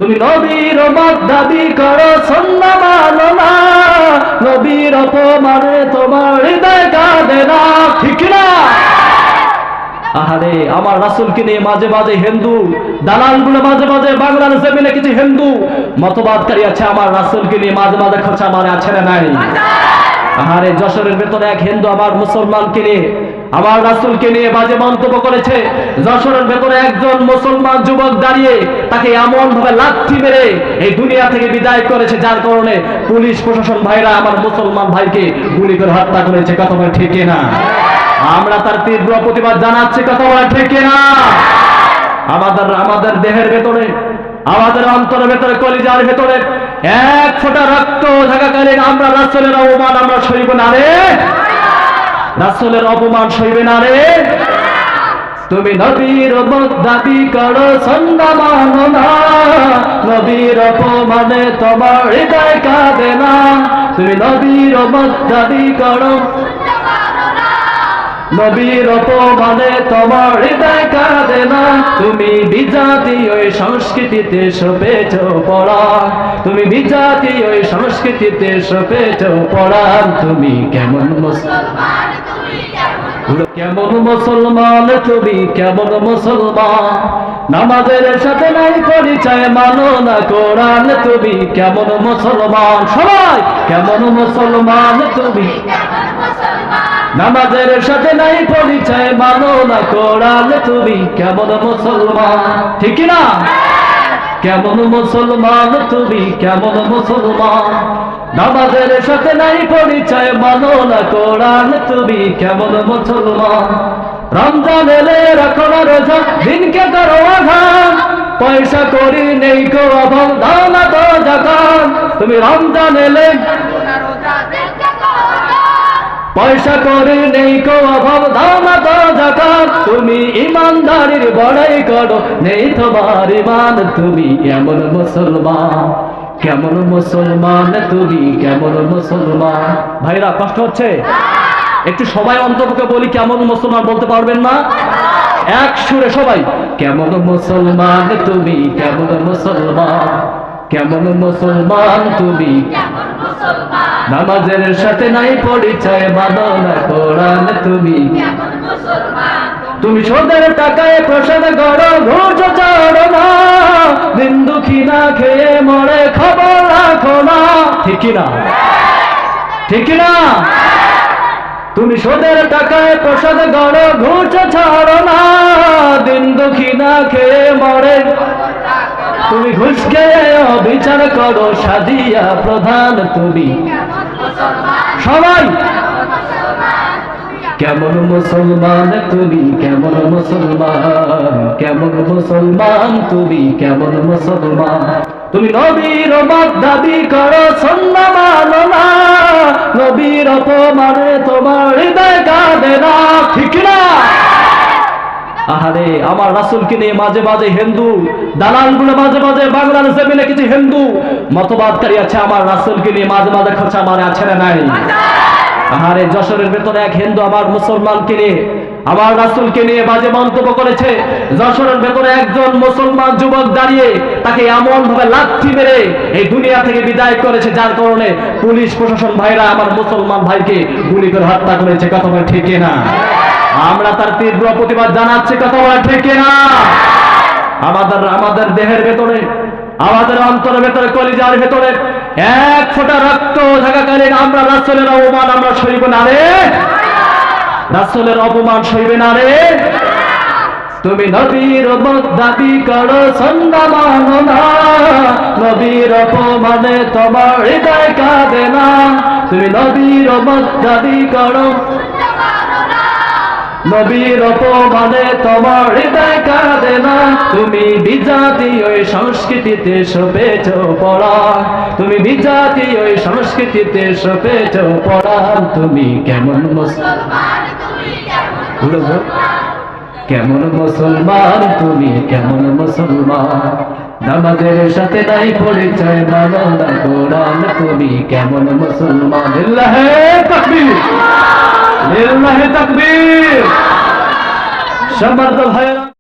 তুমি নবীর মত দাবি করো সুন্নাহ মানো না, নবীর অপমানে তোমার হৃদয় কাঁদে না, ঠিক না? আহারে আমার রাসূলকে নিয়ে মাঝে মাঝে হিন্দু দালালগুলো মাঝে মাঝে বাংলার জমিনে কিছু হিন্দু মতবাদকারী আছে, আমার রাসূলকে নিয়ে মাঝে মাঝে খোঁচা মারে, আছে না নাই? আহারে যশোরের ভেতরে এক হিন্দু আমার মুসলমানকে নিয়ে আমার রাসূলকে নিয়ে বাজে মন্তব্য করেছে। যশোরের ভেতরে একজন মুসলমান যুবক দাঁড়িয়ে তাকে এমন ভাবে লাথি মেরে এই দুনিয়া থেকে বিদায় করেছে, যার কারণে পুলিশ প্রশাসন ভাইরা আমার মুসলমান ভাইকে গুলি করে হত্যা করেছে। কথা বলে ঠিক না? আমরা তার তীব্র প্রতিবাদ জানাচ্ছি। কথা বলে ঠিক না? আমাদের দেহের ভেতরে, আমাদের অন্তরের ভেতরে, কলিজার ভেতরে এক ফোঁটা রক্ত থাকাকালীন আমরা রাসূলের অপমান আমরা সইব না রে, রাসূলের অপমান সইবে না রে। তুমি নবীর মত দাবি করো সুন্নাহ মানো না, নবীর অপমানে তোমার হৃদয় কাঁদে না। তুমি নবীর মত দাবি করো নবীর অপমানে তোমার হৃদয় কাঁদে না। তুমি বিজাতি ওই সংস্কৃতিতে সপেছ পড়ান, তুমি বিজাতি ওই সংস্কৃতিতে সপেছ পড়ান। তুমি কেমন মুসলমান, কেমন মুসলমান, তুমি কেমন মুসলমান? নামাজের সাথে নাই পরিচয়, মানো না কোরআন। তুমি কেমন মুসলমান? সবাই কেমন মুসলমান তুমি? নামাজের সাথে নাই পরিচয়, মানো না কোরআন। তুমি কেমন মুসলমান? ঠিক না? কেমন মুসলমান তুমি? কেমন মুসলমান? নামাজের সাথে নাই পরিচয়, মানো না কোরআন। তুমি কেমন মুসলমান? রমজান এলে রাখো না রোজা, দিনকে করো আঘাত, পয়সা করি নেই কো অভাব, দাও না তো যাকাত। তুমি রমজান এলে পয়সা করে নেই কো অভাব, দাও না তো যাকাত। তুমি ইমানদারির বড়াই করো, নেই তোমার ঈমান। তুমি কেমন মুসলমান? কেমন মুসলমান তুমি? কেমন মুসলমান? ভাইরা কষ্ট হচ্ছে? একটু সবাই অন্তরকে বলি, কেমন মুসলমান বলতে পারবেন না? এক সুরে সবাই, কেমন মুসলমান তুমি? কেমন মুসলমান? কেমন মুসলমান তুমি? নামাজের সাথে নাই পরিচয়, মানো না কোরআন। তুমি তুমি সোদের টাকায় প্রসাদ করো, ঘুষ চাড়ো না, দিন দুঃখী না খেয়ে মরে, খবর রাখো না, ঠিক না? ঠিক না? তুমি সোদের টাকায় প্রসাদ করো, ঘুষ ছাড়ো না, দিন দুঃখী না খেয়ে মরে। তুমি ঘুষ খেয়ে অবিচার করো, সাজিয়া প্রধান। তুমি সবাই কেমন মুসলমান তুমি? কেমন মুসলমান? কেমন মুসলমান তুমি? কেমন মুসলমান? তুমি নবীর মত দাবি করো সুন্নাহ মানো না, নবীর অপমানে তোমার হৃদয় কাঁদে না, ঠিক না? আহারে আমার রাসূলকে নিয়ে মাঝে মাঝে হিন্দু দালালগুলো মাঝে মাঝে বাংলার জমিনে কিছু হিন্দু মতবাদকারী আছে, আমার রাসূলকে নিয়ে মাঝে মাঝে খোঁচা মারে, আছে না নাই? আহারে যশোরের ভেতরে এক হিন্দু আমার মুসলমানকে নিয়ে আমার রাসূলকে নিয়ে বাজে মন্তব্য করেছে। যশোরের ভেতরে একজন মুসলমান যুবক দাঁড়িয়ে তাকে এমন ভাবে লাথি মেরে এই দুনিয়া থেকে বিদায় করেছে, যার কারণে পুলিশ প্রশাসন ভাইরা আমার মুসলমান ভাইকে গুলি করে হত্যা করেছে। কথা বলে ঠিক না? আমরা তার তীব্র প্রতিবাদ জানাচ্ছি। কথা বলে ঠিক না? আমাদের দেহের ভেতরে, আমাদের অন্তরের ভেতরে, কলিজার ভেতরে এক ফোঁটা রক্ত থাকাকালীন আমরা রাসূলের অপমান আমরা সইব না রে, রাসূলের অপমান সইবে না রে। তুমি নবীর মত দাবি করো সুন্নাহ মানো না, নবীর অপমানে তোমার হৃদয় কাঁদে না। তুমি নবীর মত দাবি করো, নবীর অপমানে তোমার হৃদয় কাঁদে না। তুমি বিজাতি ওই সংস্কৃতিতে সপেছ পড়ান, তুমি বিজাতি ওই সংস্কৃতিতে সপেছ পড়ান। তুমি কেমন মুসলমান? কেমন মুসলমান তুমি? কেমন মুসলমান? নামাজের সাথে নাই পরিচয়, মানো না কোরআন। তুমি কেমন মুসলমান? লিল্লাহে তাকবীর, লিল্লাহে তাকবীর। সম্মানিত ভাইরা।